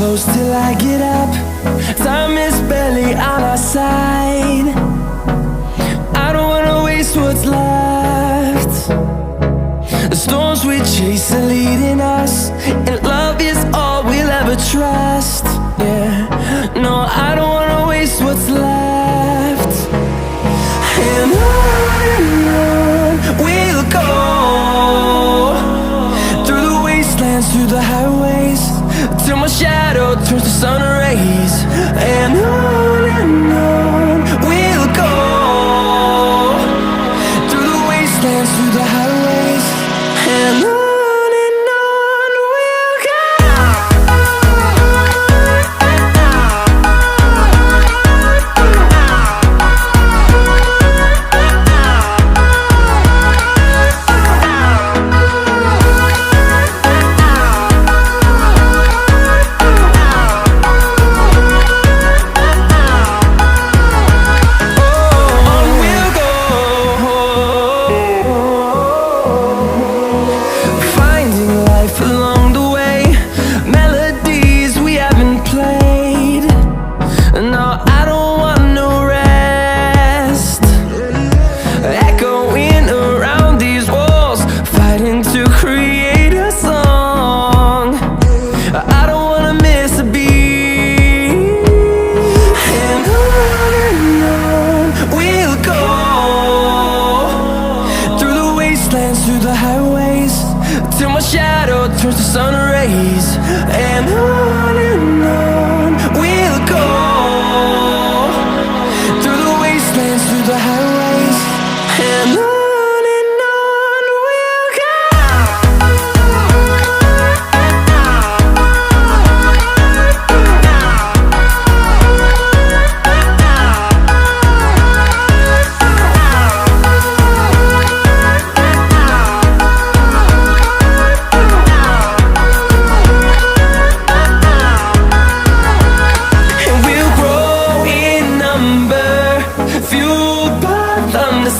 close till I get up. Time is barely on our side. I don't wanna waste what's left. The storms we chase are leading us, and love is all we'll ever trust. Yeah, no, I don't wanna waste what's left. And on we'll go, through the wastelands, through the highways, till my shadow turns to sun rays. And on we'll go, through the wastelands, through the highways, and on. Through the highways, till my shadow turns to sun rays. And on we'll go, through the wastelands, through the highways, and on.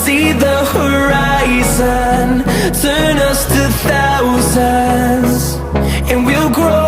See the horizon turn us to thousands, and we'll grow